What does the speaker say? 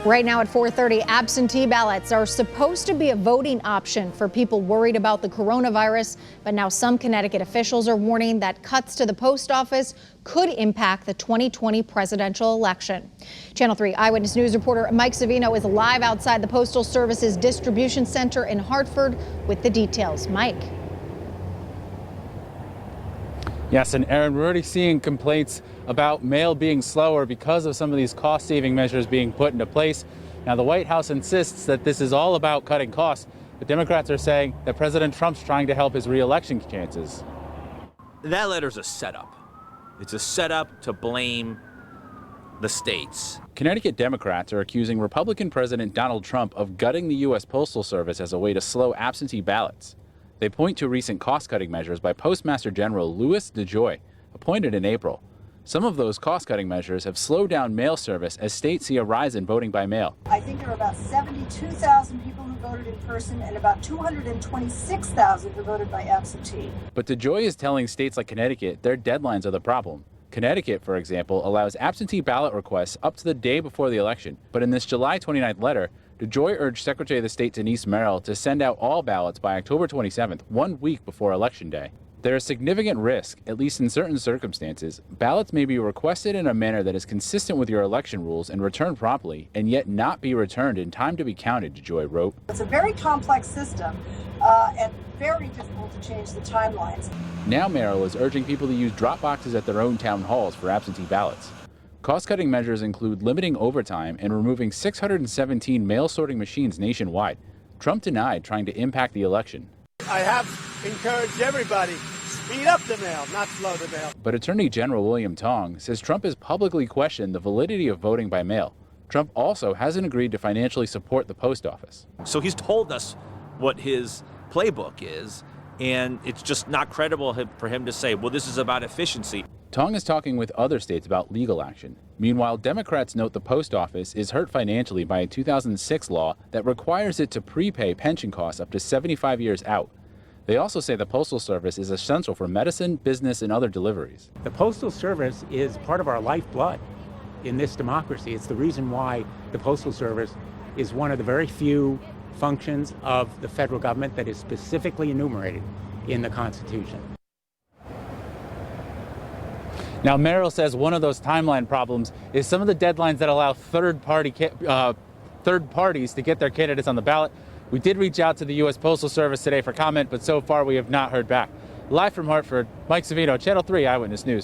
Right now at 4:30, absentee ballots are supposed to be a voting option for people worried about the coronavirus. But now some Connecticut officials are warning that cuts to the post office could impact the 2020 presidential election. Channel 3 Eyewitness News reporter Mike Savino is live outside the Postal Service's distribution center in Hartford with the details. Mike. Yes, and Aaron, we're already seeing complaints about mail being slower because of some of these cost-saving measures being put into place. Now, the White House insists that this is all about cutting costs, but Democrats are saying that President Trump's trying to help his re-election chances. That letter's a setup. It's a setup to blame the states. Connecticut Democrats are accusing Republican President Donald Trump of gutting the U.S. Postal Service as a way to slow absentee ballots. They point to recent cost-cutting measures by Postmaster General Louis DeJoy, appointed in April. Some of those cost-cutting measures have slowed down mail service as states see a rise in voting by mail. I think there were about 72,000 people who voted in person and about 226,000 who voted by absentee. But DeJoy is telling states like Connecticut their deadlines are the problem. Connecticut, for example, allows absentee ballot requests up to the day before the election. But in this July 29th letter, DeJoy urged Secretary of the State Denise Merrill to send out all ballots by October 27th, 1 week before Election Day. There is significant risk, at least in certain circumstances. Ballots may be requested in a manner that is consistent with your election rules and returned promptly, and yet not be returned in time to be counted, DeJoy wrote. It's a very complex system and very difficult to change the timelines. Now Merrill is urging people to use drop boxes at their own town halls for absentee ballots. Cost-cutting measures include limiting overtime and removing 617 mail sorting machines nationwide. Trump denied trying to impact the election. I have encouraged everybody, speed up the mail, not slow the mail. But Attorney General William Tong says Trump has publicly questioned the validity of voting by mail. Trump also hasn't agreed to financially support the post office. So he's told us what his playbook is, and it's just not credible for him to say, well, this is about efficiency. Tong is talking with other states about legal action. Meanwhile, Democrats note the post office is hurt financially by a 2006 law that requires it to prepay pension costs up to 75 years out. They also say the Postal Service is essential for medicine, business, and other deliveries. The Postal Service is part of our lifeblood in this democracy. It's the reason why the Postal Service is one of the very few functions of the federal government that is specifically enumerated in the Constitution. Now, Merrill says one of those timeline problems is some of the deadlines that allow third parties to get their candidates on the ballot. We did reach out to the U.S. Postal Service today for comment, but so far we have not heard back. Live from Hartford, Mike Savino, Channel 3 Eyewitness News.